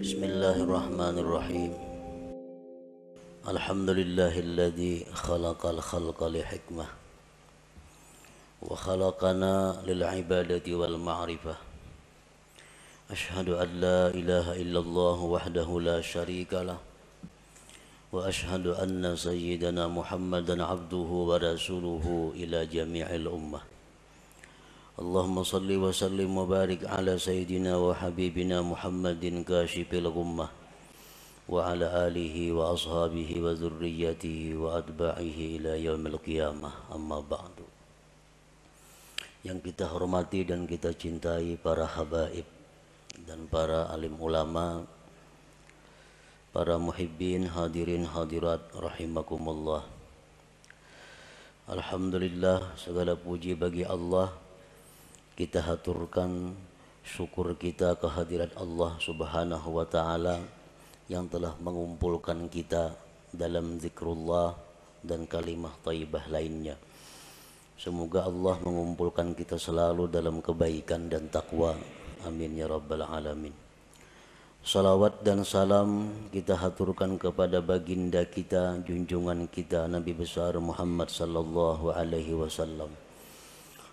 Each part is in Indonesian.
Bismillahirrahmanirrahim. Alhamdulillahilladzi khalaqal khalqa li hikmah wa khalaqana lil ibadati wal ma'rifah. Ashhadu an la ilaha illallah wahdahu la syarika lah wa ashhadu anna sayyidana Muhammadan abduhu wa rasuluhu ila jami'il ummah. Allahumma salli wa sallim wa barik ala sayyidina wa habibina Muhammadin kashifil ghummah wa ala alihi wa ashabihi wa dhurriyyatihi wa atba'ihi ila yaumil qiyamah, amma ba'du. Yang kita hormati dan kita cintai para habaib dan para alim ulama, para muhibbin, hadirin hadirat rahimakumullah. Alhamdulillah, segala puji bagi Allah. Kita haturkan syukur kita kehadirat Allah Subhanahu wa ta'ala yang telah mengumpulkan kita dalam zikrullah dan kalimah thayyibah lainnya. Semoga Allah mengumpulkan kita selalu dalam kebaikan dan takwa. Amin ya rabbal alamin. Salawat dan salam kita haturkan kepada baginda kita, junjungan kita, Nabi besar Muhammad sallallahu alaihi wasallam,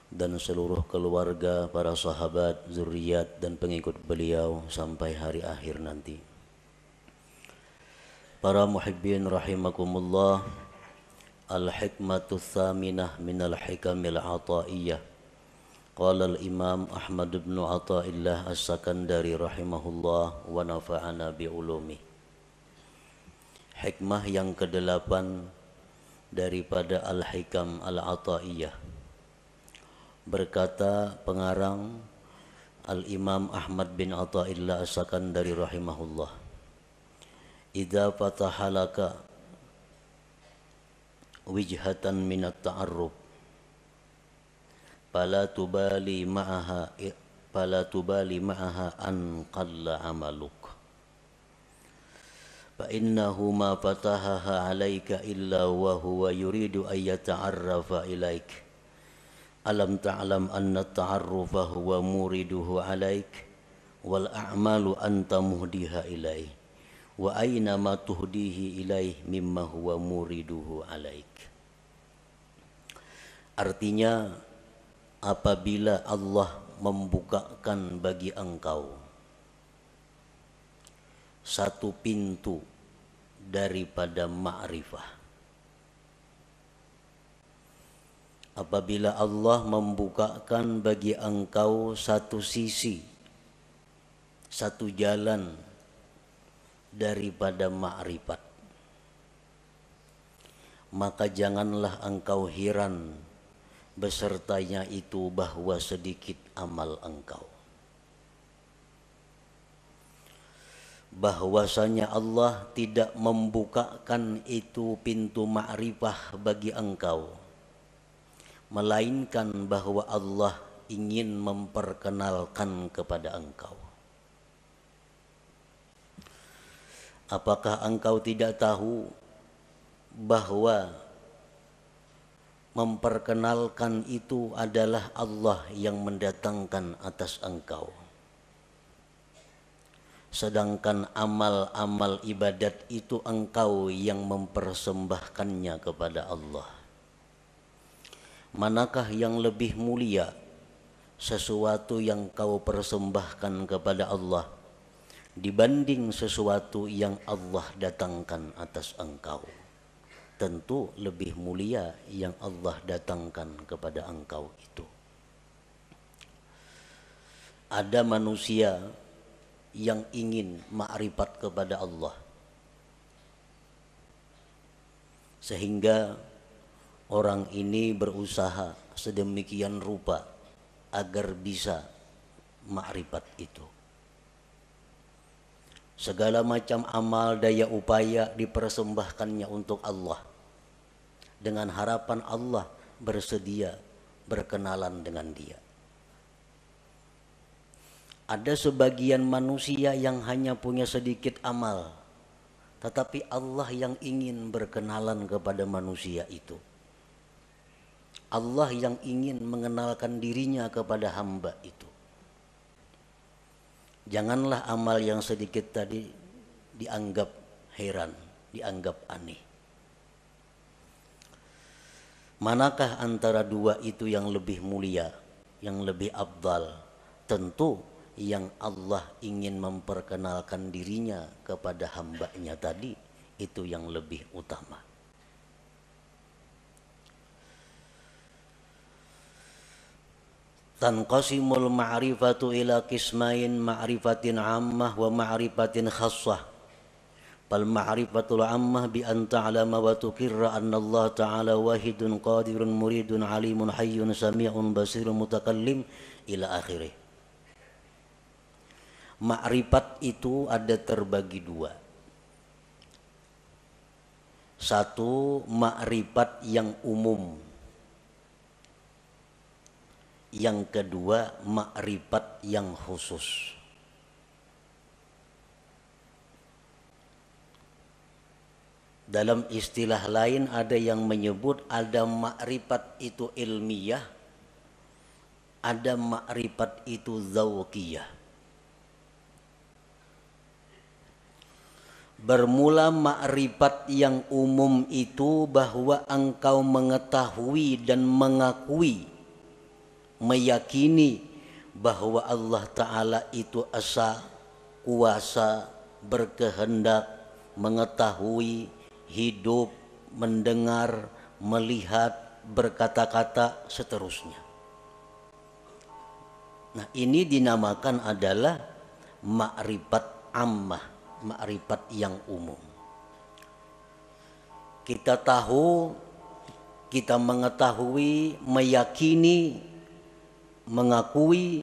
dan seluruh keluarga, para sahabat, zuriat dan pengikut beliau sampai hari akhir nanti. Para muhibbin rahimakumullah, al-hikmatu tsaminah minal hikamil ataiyah. Qala al-imam Ahmad bin Athaillah as-Sakandari rahimahullah wa nafa'ana bi ulumi. Hikmah yang kedelapan daripada al-hikam al-ataiyah. Berkata pengarang Al-Imam Ahmad bin Athaillah as-Sakandari rahimahullah, idza fatahalaka wijhatan minat ta'arruf fala tubali ma'aha an qalla amaluk fa innahu ma fatahaha alayka illa wa huwa yuridu an yata'arrafa ilaik. Alam ta'lam anna ta'arrufa huwa muriduhu alaik wal a'malu anta muhdiha ilaih wa aina ma tuhdihi ilaih mimma huwa muriduhu alaik. Artinya, apabila Allah membukakan bagi engkau satu pintu daripada ma'rifah, apabila Allah membukakan bagi engkau satu sisi, satu jalan daripada ma'rifat, maka janganlah engkau heran besertanya itu bahwa sedikit amal engkau. Bahwasanya Allah tidak membukakan itu pintu ma'rifah bagi engkau, melainkan bahwa Allah ingin memperkenalkan kepada engkau. Apakah engkau tidak tahu bahwa memperkenalkan itu adalah Allah yang mendatangkan atas engkau, sedangkan amal-amal ibadat itu engkau yang mempersembahkannya kepada Allah? Manakah yang lebih mulia, sesuatu yang kau persembahkan kepada Allah dibanding sesuatu yang Allah datangkan atas engkau? Tentu lebih mulia yang Allah datangkan kepada engkau itu. Ada manusia yang ingin ma'rifat kepada Allah, sehingga orang ini berusaha sedemikian rupa agar bisa ma'rifat itu. Segala macam amal daya upaya dipersembahkannya untuk Allah, dengan harapan Allah bersedia berkenalan dengan dia. Ada sebagian manusia yang hanya punya sedikit amal, tetapi Allah yang ingin berkenalan kepada manusia itu. Allah yang ingin mengenalkan dirinya kepada hamba itu. Janganlah amal yang sedikit tadi dianggap heran, dianggap aneh. Manakah antara dua itu yang lebih mulia, yang lebih afdal? Tentu yang Allah ingin memperkenalkan dirinya kepada hambanya tadi, itu yang lebih utama. Tanqasimul ma'rifatu ila qismain ma'rifatin ammah wa ma'rifatin khassah. Fal ma'rifatul ammah bi an ta'lama wa tuqirra anna Allah ta'ala wahidun qadirun muridun alimun hayyun sami'un basirun mutakallim ila akhirih. Ma'rifat itu ada terbagi dua. Satu, ma'rifat yang umum. Yang kedua, ma'rifat yang khusus. Dalam istilah lain ada yang menyebut ada ma'rifat itu ilmiah, ada ma'rifat itu dzauqiyah. Bermula ma'rifat yang umum itu bahwa engkau mengetahui dan mengakui, meyakini bahwa Allah Ta'ala itu esa, kuasa, berkehendak, mengetahui, hidup, mendengar, melihat, berkata-kata, seterusnya. Nah, ini dinamakan adalah ma'rifat ammah, ma'rifat yang umum. Kita tahu, kita mengetahui, meyakini, mengakui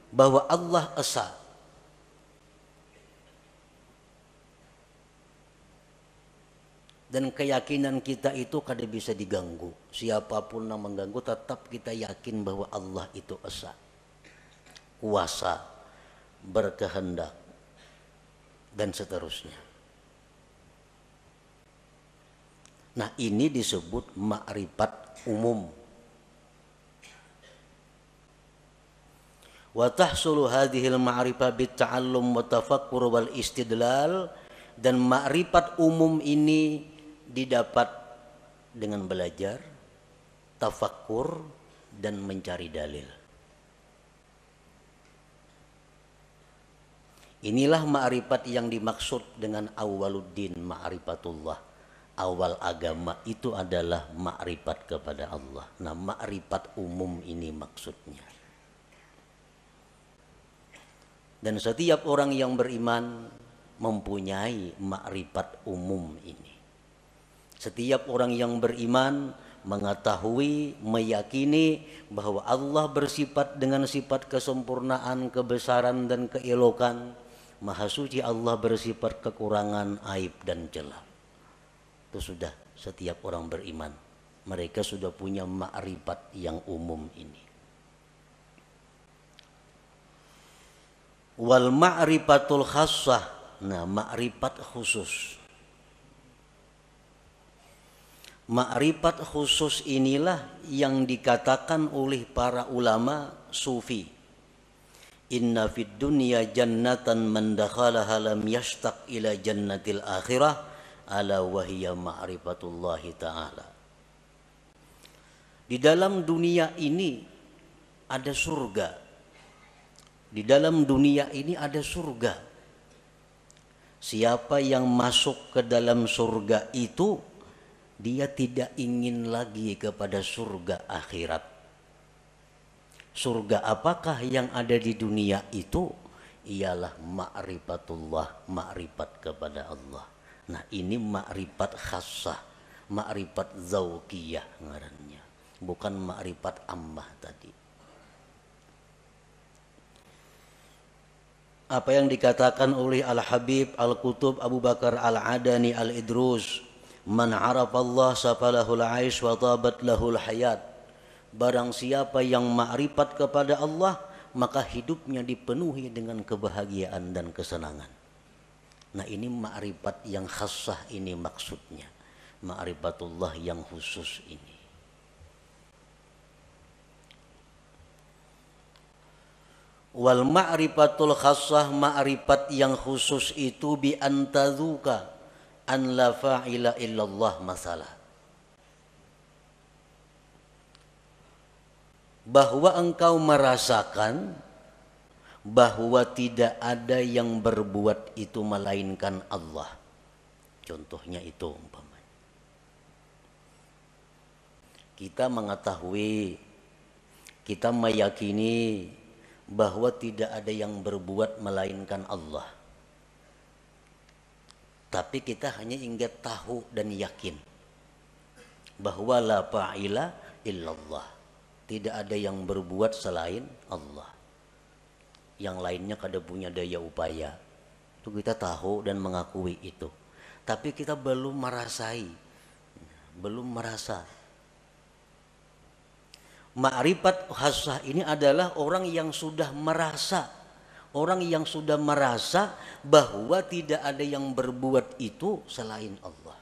bahwa Allah esa. Dan keyakinan kita itu kada bisa diganggu. Siapapun yang mengganggu, tetap kita yakin bahwa Allah itu esa, kuasa, berkehendak, dan seterusnya. Nah, ini disebut ma'rifat umum. Wa tahsulu hadhil ma'rifah bitta'allum wa tafakkur wal istidlal, dan ma'rifat umum ini didapat dengan belajar, tafakkur, dan mencari dalil. Inilah ma'rifat yang dimaksud dengan awwaluddin ma'rifatullah. Awal agama itu adalah ma'rifat kepada Allah. Nah, ma'rifat umum ini maksudnya. Dan setiap orang yang beriman mempunyai ma'rifat umum ini. Setiap orang yang beriman mengetahui, meyakini bahwa Allah bersifat dengan sifat kesempurnaan, kebesaran, dan keelokan. Maha suci Allah bersifat kekurangan, aib, dan celah. Itu sudah setiap orang beriman. Mereka sudah punya ma'rifat yang umum ini. Wal ma'rifatul khassah, nah ma'rifat khusus. Ma'rifat khusus inilah yang dikatakan oleh para ulama sufi. Inna fid dunya jannatan man dakhalaha lam yashtaq ila jannatil akhirah ala wahiyya ma'rifatullahi ta'ala. Di dalam dunia ini ada surga. Di dalam dunia ini ada surga. Siapa yang masuk ke dalam surga itu, dia tidak ingin lagi kepada surga akhirat. Surga apakah yang ada di dunia itu? Ialah ma'rifatullah, ma'rifat kepada Allah. Nah, ini ma'rifat khassah, ma'rifat dzauqiyah ngarannya, bukan ma'rifat ammah tadi. Apa yang dikatakan oleh Al-Habib Al-Qutub Abu Bakar Al-Adani Al-Idrus, man arafallah safalahul aish wa tabat lahul hayat. Barang siapa yang ma'rifat kepada Allah, maka hidupnya dipenuhi dengan kebahagiaan dan kesenangan. Nah, ini ma'rifat yang khassah ini maksudnya. Ma'rifatullah yang khusus ini. Wal ma'rifatul khassah, ma'rifat yang khusus itu bi antazuka an la fa'ila illallah masalah. Bahwa engkau merasakan bahwa tidak ada yang berbuat itu melainkan Allah. Contohnya itu umpamanya. Kita mengetahui, kita meyakini bahwa tidak ada yang berbuat melainkan Allah. Tapi kita hanya ingin tahu dan yakin bahwa la fa'ila illallah. Tidak ada yang berbuat selain Allah. Yang lainnya kada punya daya upaya. Itu kita tahu dan mengakui itu. Tapi kita belum merasai, belum merasa. Ma'rifat khassah ini adalah orang yang sudah merasa. Orang yang sudah merasa bahwa tidak ada yang berbuat itu selain Allah.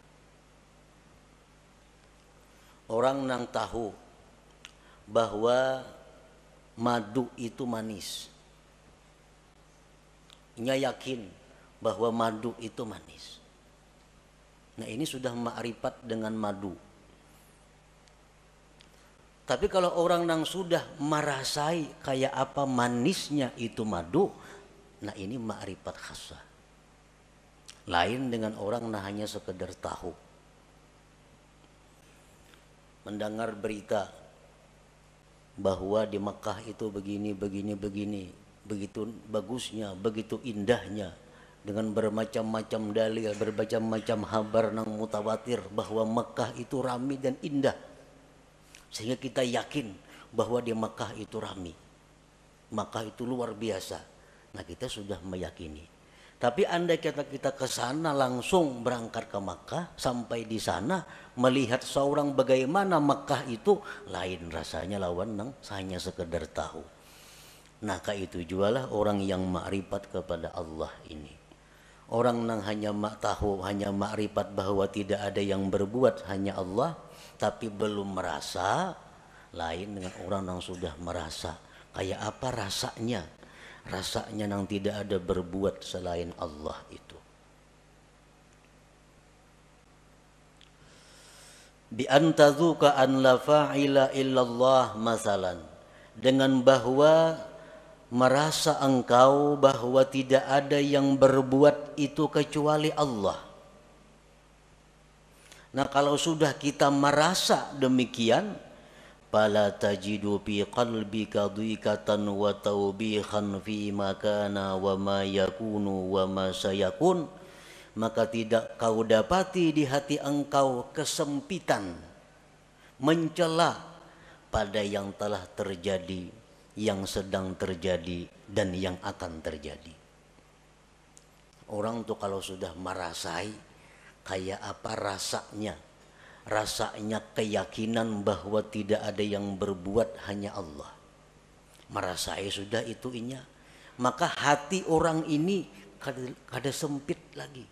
Orang yang tahu bahwa madu itu manis. Nya yakin bahwa madu itu manis. Nah, ini sudah ma'rifat dengan madu. Tapi kalau orang yang sudah merasai kayak apa manisnya itu madu, nah ini ma'rifat khassah. Lain dengan orang yang hanya sekedar tahu. Mendengar berita bahwa di Mekah itu begini, begitu bagusnya, begitu indahnya, dengan bermacam-macam dalil, bermacam-macam kabar yang mutawatir bahwa Mekah itu ramai dan indah. Sehingga kita yakin bahwa di Mekah itu ramai. Mekah itu luar biasa. Nah, kita sudah meyakini. Tapi andai kita ke sana langsung berangkat ke Mekah, sampai di sana melihat seorang bagaimana Mekah itu, lain rasanya lawan nang hanya sekedar tahu. Nah, itu jualah orang yang ma'rifat kepada Allah ini. Orang yang hanya tahu, hanya ma'rifat bahwa tidak ada yang berbuat hanya Allah, tapi belum merasa, lain dengan orang yang sudah merasa. Kayak apa rasanya? Rasanya yang tidak ada berbuat selain Allah itu. Bi antazuka an la fa'ila illallah masalan. Dengan bahwa merasa engkau bahwa tidak ada yang berbuat itu kecuali Allah. Nah, kalau sudah kita merasa demikian, fala tajidu fi qalbika dhiqatan wa tawbihan fi ma kana wa ma yakunu wa ma sayakun, maka tidak kau dapati di hati engkau kesempitan, mencela pada yang telah terjadi, yang sedang terjadi, dan yang akan terjadi. Orang tuh kalau sudah merasai kayak apa rasanya, rasanya keyakinan bahwa tidak ada yang berbuat hanya Allah, merasai sudah itunya, maka hati orang ini kada sempit lagi.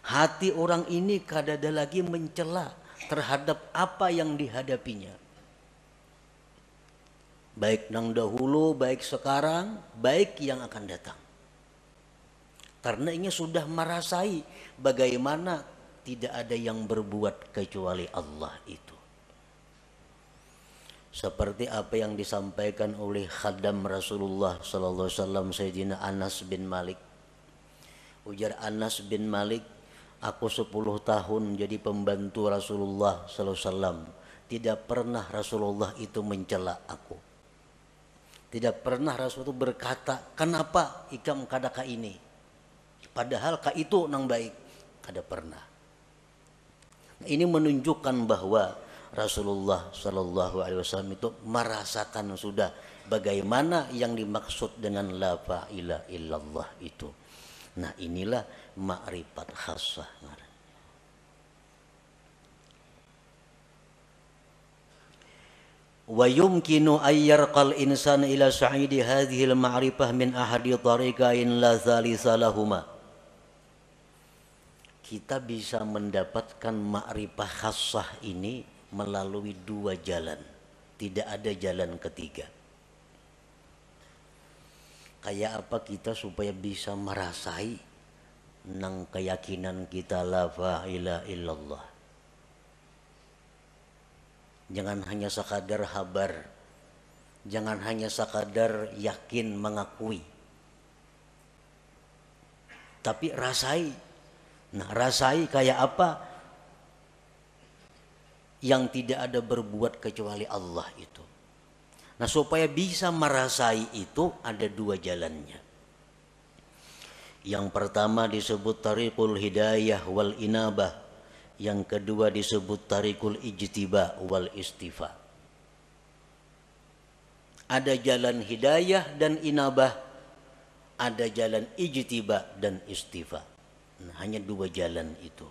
Hati orang ini kada ada lagi mencela terhadap apa yang dihadapinya. Baik yang dahulu, baik sekarang, baik yang akan datang. Karena ini sudah merasai bagaimana tidak ada yang berbuat kecuali Allah itu. Seperti apa yang disampaikan oleh khadam Rasulullah sallallahu alaihi wasallam Sayyidina Anas bin Malik. Ujar Anas bin Malik, aku 10 tahun jadi pembantu Rasulullah sallallahu alaihi wasallam. Tidak pernah Rasulullah itu mencela aku. Tidak pernah Rasul itu berkata, kenapa ikam kada ka ini? Padahal ka itu nang baik. Kada pernah. Nah, ini menunjukkan bahwa Rasulullah Shallallahu Alaihi Wasallam itu merasakan sudah bagaimana yang dimaksud dengan la ilaha illallah itu. Nah, inilah ma'rifat khassah. Wa yumkinu ayyarqal insan ila sa'idi hadhil ma'rifah min ahadi tariqain la thalitha lahuma. Kita bisa mendapatkan ma'rifah khassah ini melalui 2 jalan. Tidak ada jalan ketiga. kayak apa kita supaya bisa merasai nang keyakinan kita la ilaha illallah. Jangan hanya sekadar habar, jangan hanya sekadar yakin mengakui, tapi rasai. Nah, rasai kayak apa? Yang tidak ada berbuat kecuali Allah itu. Nah, supaya bisa merasai itu ada dua jalannya. Yang pertama disebut tariqul hidayah wal inabah. Yang kedua disebut tariqul ijtiba wal istifa. Ada jalan hidayah dan inabah, ada jalan ijtiba dan istifa. Nah, hanya dua jalan itu.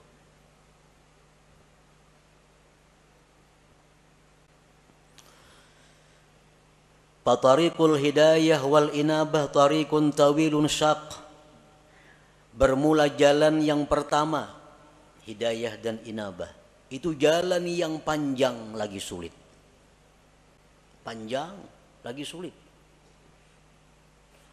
Fatariqul hidayah wal inabah tariqun tawilun syaq. Bermula jalan yang pertama, hidayah dan inabah. Itu jalan yang panjang lagi sulit. Panjang lagi sulit.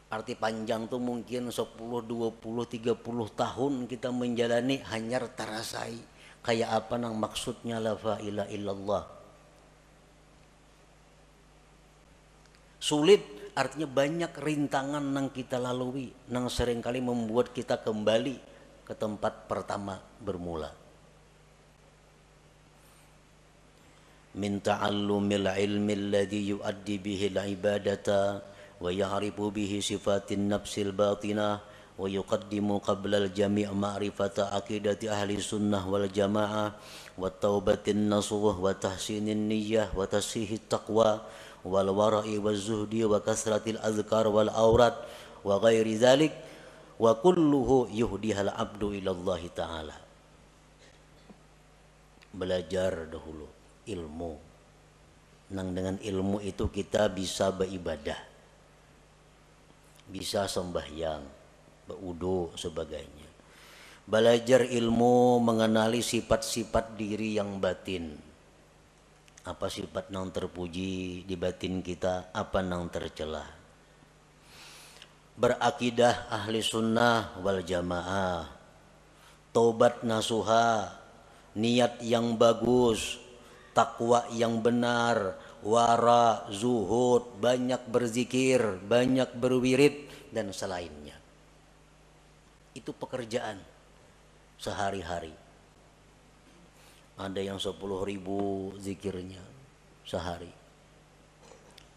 Arti panjang tuh mungkin 10, 20, 30 tahun kita menjalani hanya terasai. Kayak apa nang maksudnya la ilaha illallah. Sulit artinya banyak rintangan nang kita lalui, nang seringkali membuat kita kembali ke tempat pertama bermula. Min ta'allumil ilmi alladhi yuaddi bihi al-ibadata wa ya'rifu bihi sifatin nafsil batinah wa yuqaddimu qabla al-jami' ma'rifata aqidati ahli sunnah wal jamaah wa taubatin nasuh wa tahsinin niyyah wa tasihit taqwa wal wara'i wal zuhdi wa kasratil azkar wal aurat wa ghairi dhalik wa kulluhu yuhdihal abdu ilallahi ta'ala. Belajar dahulu ilmu, nang dengan ilmu itu kita bisa beribadah, bisa sembahyang, berwudu sebagainya. Belajar ilmu mengenali sifat-sifat diri yang batin. Apa sifat nang terpuji di batin kita, apa nang tercela. Berakidah ahli sunnah wal jamaah, taubat nasuha, niat yang bagus, takwa yang benar, wara, zuhud, banyak berzikir, banyak berwirid dan selainnya. Itu pekerjaan sehari-hari. Ada yang 10.000 zikirnya sehari.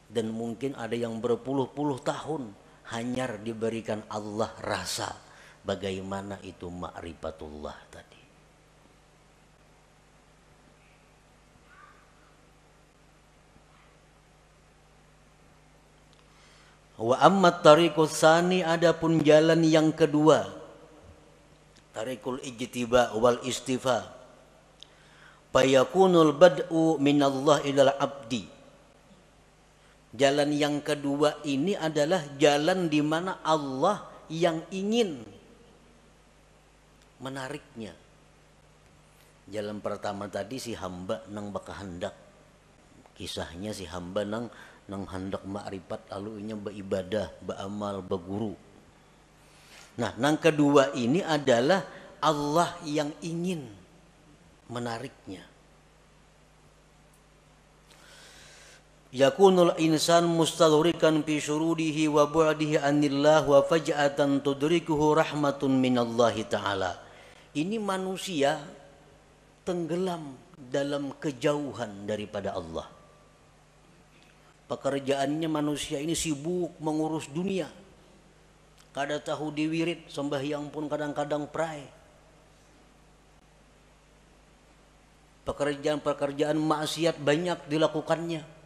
Dan mungkin ada yang berpuluh-puluh tahun hanya diberikan Allah rasa bagaimana itu ma'rifatullah tadi. Wa ammat tariqus tsani, adapun jalan yang kedua, tariqul ijtiba wal istifa. Fayakunul bad'u minallah ilal abdi. Jalan yang kedua ini adalah jalan di mana Allah yang ingin menariknya. Jalan pertama tadi si hamba nang baka hendak. Kisahnya si hamba nang hendak ma'rifat lalu inya beribadah, beramal, berguru. Nah, nang kedua ini adalah Allah yang ingin menariknya. Yakunul insan mustadhrikan fi syurudihi wa bu'dihi anillah wa faj'atan tudrikuhu rahmatun minallahi ta'ala. Ini manusia tenggelam dalam kejauhan daripada Allah. Pekerjaannya manusia ini sibuk mengurus dunia. Kada tahu diwirid, sembahyang pun kadang-kadang pray. Pekerjaan-pekerjaan maksiat banyak dilakukannya.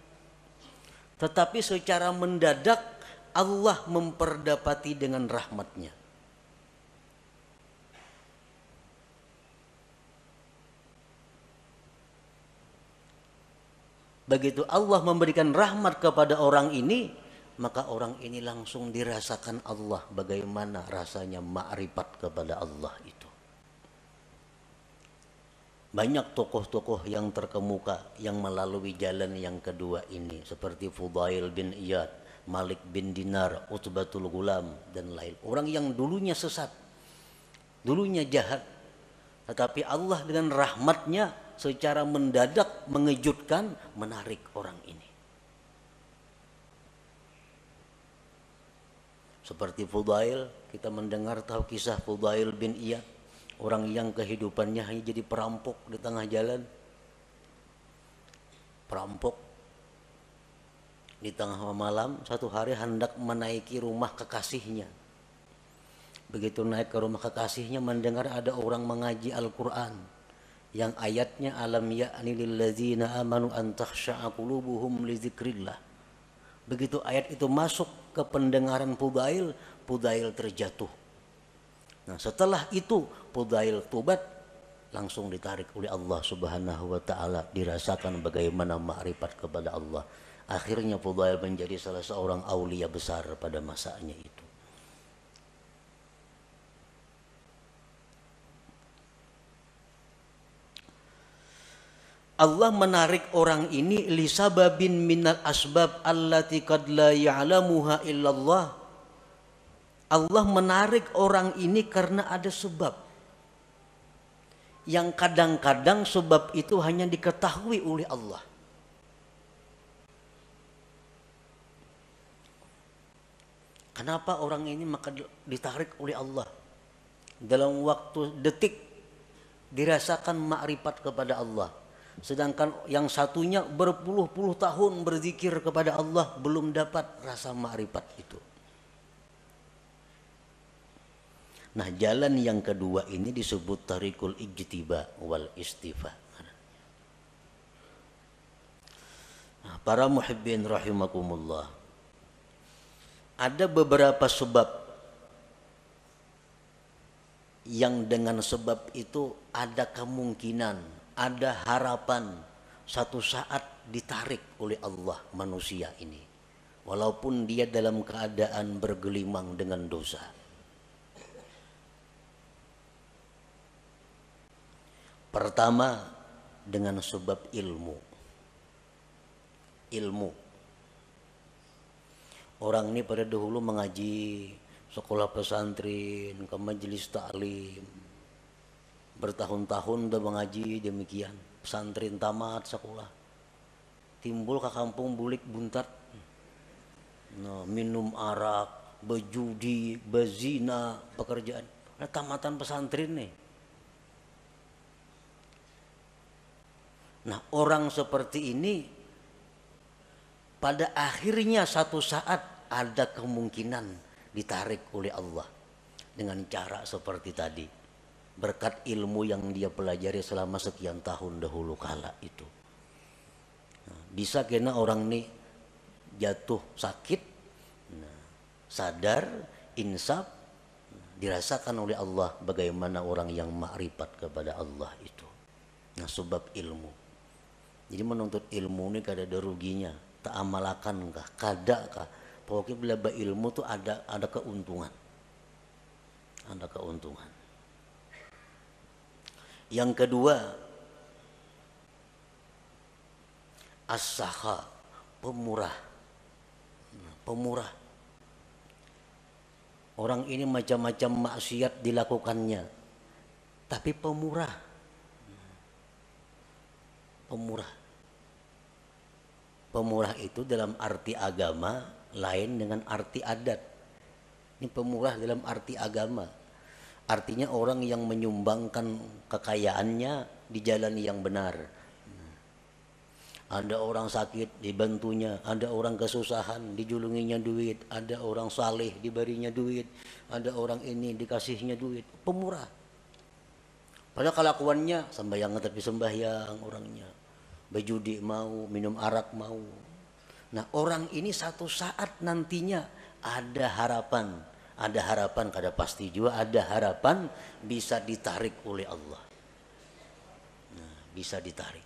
Tetapi secara mendadak Allah memperdapati dengan rahmatnya. Begitu Allah memberikan rahmat kepada orang ini, maka orang ini langsung dirasakan Allah bagaimana rasanya ma'rifat kepada Allah itu. Banyak tokoh-tokoh yang terkemuka yang melalui jalan yang kedua ini, seperti Fudail bin Iyad, Malik bin Dinar, Utbatul Gulam dan lain. Orang yang dulunya sesat, dulunya jahat, tetapi Allah dengan rahmatnya secara mendadak mengejutkan, menarik orang ini. Seperti Fudail, kita mendengar tahu kisah Fudail bin Iyad, orang yang kehidupannya hanya jadi perampok di tengah jalan. Perampok di tengah malam satu hari hendak menaiki rumah kekasihnya. Begitu naik ke rumah kekasihnya, mendengar ada orang mengaji Al-Quran yang ayatnya alam ya'ni lilladzina amanu an takhsha'a qulubuhum li dzikrillah. Begitu ayat itu masuk ke pendengaran Fudail, Fudail terjatuh. Nah, setelah itu Fudail tobat, langsung ditarik oleh Allah Subhanahu wa taala, dirasakan bagaimana ma'rifat kepada Allah. Akhirnya Fudail menjadi salah seorang aulia besar pada masanya itu. Allah menarik orang ini lisababin minal asbab allati qad la ya'lamuha illallah. Allah menarik orang ini karena ada sebab yang kadang-kadang sebab itu hanya diketahui oleh Allah. Kenapa orang ini maka ditarik oleh Allah? Dalam waktu detik dirasakan makrifat kepada Allah. Sedangkan yang satunya berpuluh-puluh tahun berzikir kepada Allah belum dapat rasa makrifat itu. Nah, jalan yang kedua ini disebut tarikul ijtiba wal istifa. Nah, para muhibbin rahimakumullah, ada beberapa sebab yang dengan sebab itu ada kemungkinan, ada harapan satu saat ditarik oleh Allah manusia ini, walaupun dia dalam keadaan bergelimang dengan dosa. Pertama, dengan sebab ilmu. Ilmu. Orang ini pada dahulu mengaji sekolah pesantren, ke majelis taklim, bertahun-tahun udah mengaji demikian, pesantren tamat sekolah, timbul ke kampung bulik buntat, nah, minum arak, berjudi, berzina, pekerjaan. Nah, tamatan pesantren nih. Nah, orang seperti ini pada akhirnya satu saat ada kemungkinan ditarik oleh Allah dengan cara seperti tadi, berkat ilmu yang dia pelajari selama sekian tahun dahulu kala itu. Nah, bisa kena orang ini jatuh sakit, nah, sadar, insaf, dirasakan oleh Allah bagaimana orang yang makrifat kepada Allah itu. Nah, sebab ilmu. Jadi menuntut ilmu ini kada ada ruginya, tak amalakan kah, kada kah. Pokoknya bila ilmu tuh ada keuntungan. Ada keuntungan. Yang kedua, as-sakha, pemurah. Pemurah. Orang ini macam-macam maksiat dilakukannya, tapi pemurah. Pemurah. Pemurah itu dalam arti agama lain dengan arti adat. Ini pemurah dalam arti agama. Artinya orang yang menyumbangkan kekayaannya di jalan yang benar. Ada orang sakit dibantunya, ada orang kesusahan dijulunginya duit, ada orang saleh diberinya duit, ada orang ini dikasihnya duit. Pemurah. Padahal kelakuannya sembahyang tapi sembahyang orangnya. Berjudi mau, minum arak mau. Nah, orang ini satu saat nantinya ada harapan kada pasti juga, ada harapan bisa ditarik oleh Allah. Nah, bisa ditarik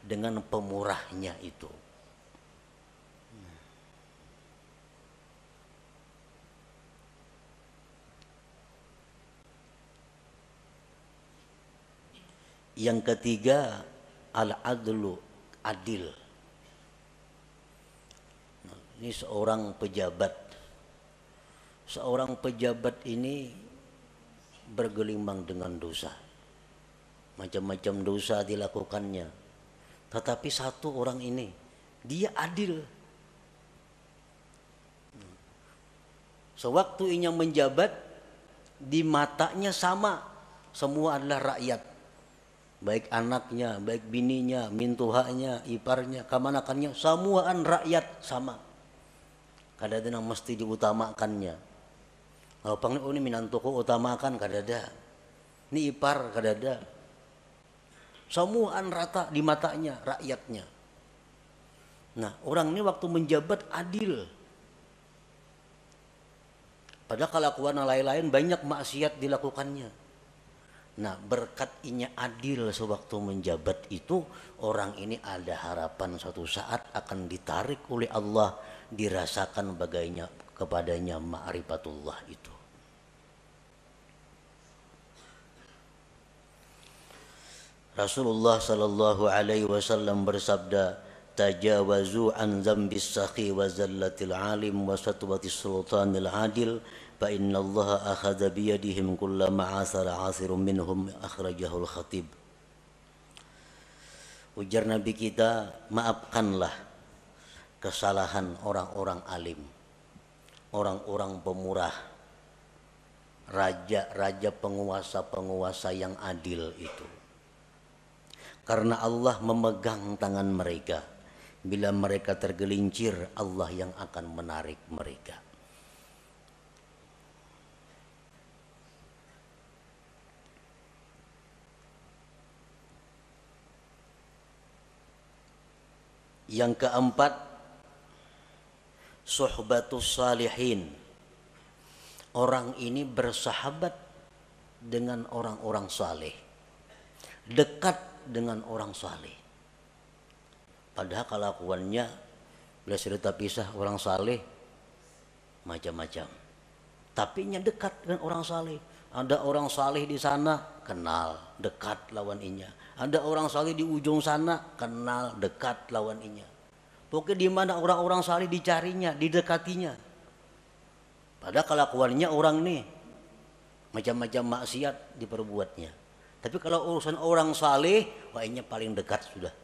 dengan pemurahnya itu. Yang ketiga, al-adlu, adil. Ini seorang pejabat. Seorang pejabat ini bergelimang dengan dosa. Macam-macam dosa dilakukannya. Tetapi satu orang ini, dia adil. Sewaktu ia menjabat, di matanya sama, semua adalah rakyat. Baik anaknya, baik bininya, mintuhanya, iparnya, kamanakannya, semuaan rakyat sama. Kadang-kadang mesti diutamakannya. Kalau panggil, oh ini minantuku utamakan, kadada. Ini ipar, kadada. Semuaan rata di matanya, rakyatnya. Nah, orang ini waktu menjabat adil. Padahal kelakuan lain-lain banyak maksiat dilakukannya. Nah, berkat inya adil sewaktu menjabat itu, orang ini ada harapan suatu saat akan ditarik oleh Allah, dirasakan bagainya kepadanya ma'rifatullah itu. Rasulullah sallallahu alaihi wasallam bersabda, tajawazu an dzambis sakhi wa zallatil alim wa satwatis sultanil adil fa innallaha akhadha bi yadihim kullama asara asirun minhum, akhrajahul khatib. Ujar Nabi kita, maafkanlah kesalahan orang-orang alim, orang-orang pemurah, raja-raja, penguasa-penguasa yang adil itu. Karena Allah memegang tangan mereka. Bila mereka tergelincir, Allah yang akan menarik mereka. Yang keempat, suhbatus salihin. Orang ini bersahabat dengan orang-orang saleh, dekat dengan orang saleh. Padahal kelakuannya bila cerita pisah orang saleh macam-macam. Tapi nya dekat dengan orang saleh. Ada orang saleh di sana, kenal, dekat lawan inya. Ada orang saleh di ujung sana, kenal, dekat lawan inya. Pokoknya di mana orang-orang saleh dicarinya, didekatinya. Padahal kelakuannya orang nih macam-macam maksiat diperbuatnya. Tapi kalau urusan orang saleh, wahnya paling dekat sudah.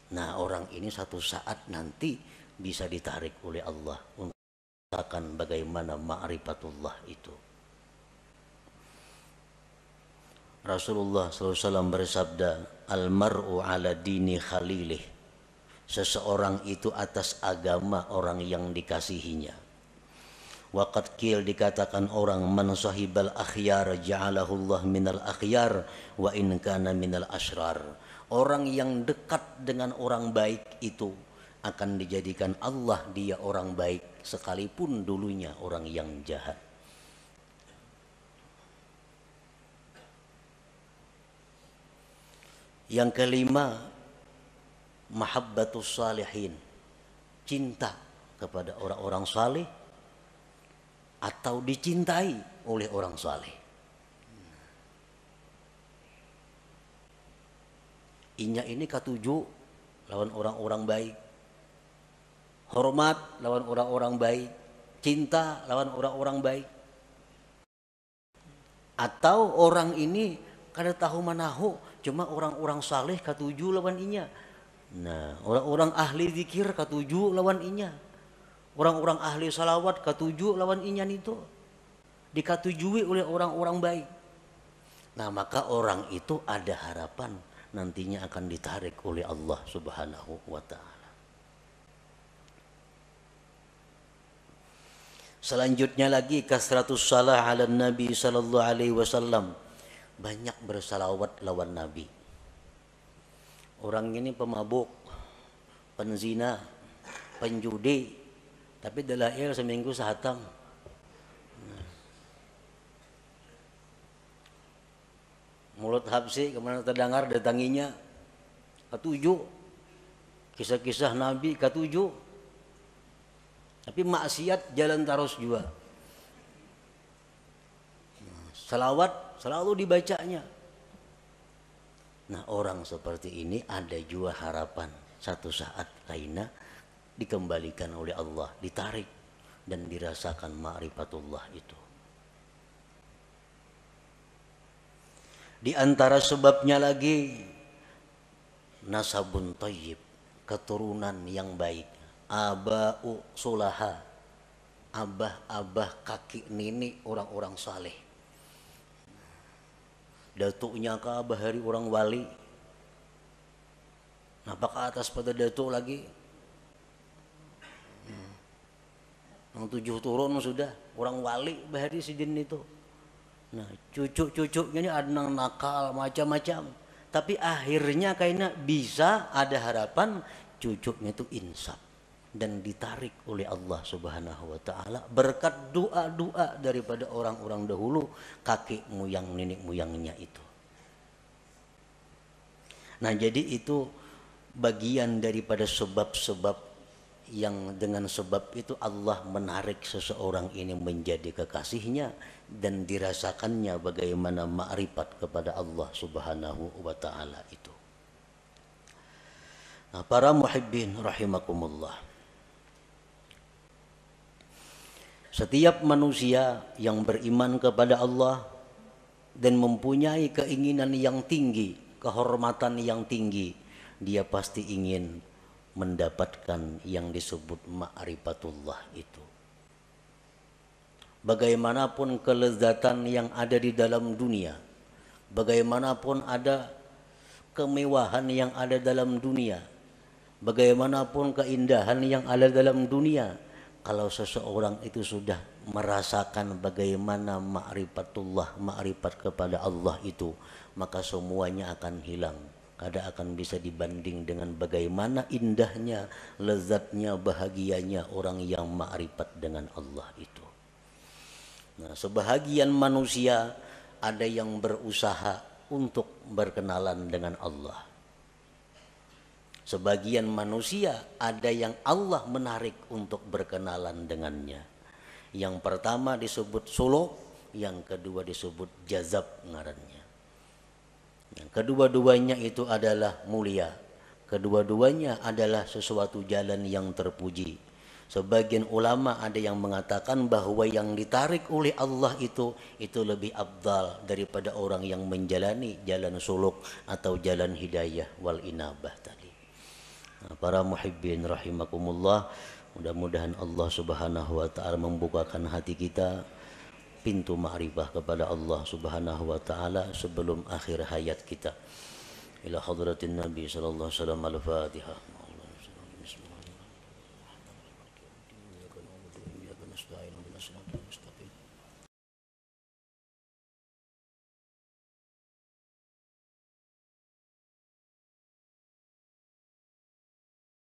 Nah, orang ini satu saat nanti bisa ditarik oleh Allah untuk merasakan bagaimana ma'rifatullah itu. Rasulullah SAW bersabda, almar'u ala dini khalilih. Seseorang itu atas agama orang yang dikasihinya. Waqad qil, dikatakan orang, man sahibal akhyar ja'alahullah minal akhyar wa in kana minal asrar. Orang yang dekat dengan orang baik itu akan dijadikan Allah dia orang baik sekalipun dulunya orang yang jahat. Yang kelima, mahabbatus salihin. Cinta kepada orang-orang saleh atau dicintai oleh orang saleh. Inya ini katuju lawan orang-orang baik, hormat lawan orang-orang baik, cinta lawan orang-orang baik. Atau orang ini kada tahu manahu, cuma orang-orang saleh katuju lawan inya. Nah, orang-orang ahli zikir katuju lawan inya. Orang-orang ahli salawat katuju lawan inyan itu, dikatujui oleh orang-orang baik. Nah, maka orang itu ada harapan nantinya akan ditarik oleh Allah Subhanahu wa ta'ala. Selanjutnya lagi, kasratus salah ala Nabi sallallahu alaihi wasallam. Banyak bersalawat lawan Nabi. Orang ini pemabuk, penzina, penjudi, tapi dalail seminggu sehatam. Mulut habsi kemana terdengar datanginya, ketujuh kisah-kisah Nabi ketujuh. Tapi maksiat jalan terus juga. Salawat selalu dibacanya. Nah, orang seperti ini ada juga harapan satu saat lainnya dikembalikan oleh Allah, ditarik dan dirasakan ma'rifatullah itu. Di antara sebabnya lagi nasabun thayyib, keturunan yang baik. Aba'u sulaha, abah-abah kakek nenek orang-orang saleh. Datuknya ke abah hari orang wali. Napa ke atas pada datuk lagi? Yang 7 turun sudah orang wali bahari sidin itu. Nah cucu-cucunya ini ada yang nakal macam-macam. Tapi akhirnya kayaknya bisa ada harapan cucunya itu insaf dan ditarik oleh Allah Subhanahu wa taala berkat doa-doa daripada orang-orang dahulu, kakek moyang nenek moyangnya itu. Nah, jadi itu bagian daripada sebab-sebab yang dengan sebab itu Allah menarik seseorang ini menjadi kekasihnya dan dirasakannya bagaimana ma'rifat kepada Allah Subhanahu wa taala itu. Nah, para muhibbin rahimakumullah. Setiap manusia yang beriman kepada Allah dan mempunyai keinginan yang tinggi, kehormatan yang tinggi, dia pasti ingin mendapatkan yang disebut ma'rifatullah itu. Bagaimanapun kelezatan yang ada di dalam dunia, bagaimanapun ada kemewahan yang ada dalam dunia, bagaimanapun keindahan yang ada dalam dunia, kalau seseorang itu sudah merasakan bagaimana ma'rifatullah, ma'rifat kepada Allah itu, maka semuanya akan hilang. Kada akan bisa dibanding dengan bagaimana indahnya, lezatnya, bahagianya orang yang ma'rifat dengan Allah itu. Nah, sebahagian manusia ada yang berusaha untuk berkenalan dengan Allah. Sebagian manusia ada yang Allah menarik untuk berkenalan dengannya. Yang pertama disebut suluk, yang kedua disebut jazab ngarannya. Yang kedua-duanya itu adalah mulia. Kedua-duanya adalah sesuatu jalan yang terpuji. Sebagian ulama ada yang mengatakan bahwa yang ditarik oleh Allah itu lebih afdal daripada orang yang menjalani jalan suluk atau jalan hidayah wal inabah tadi. Nah, para muhibbin rahimakumullah, mudah-mudahan Allah Subhanahu wa taala membukakan hati kita pintu ma'rifah kepada Allah Subhanahu wa taala sebelum akhir hayat kita. Ila hadratin Nabi sallallahu alaihi wasallam, al-Fatihah. Bismillahirrahmanirrahim.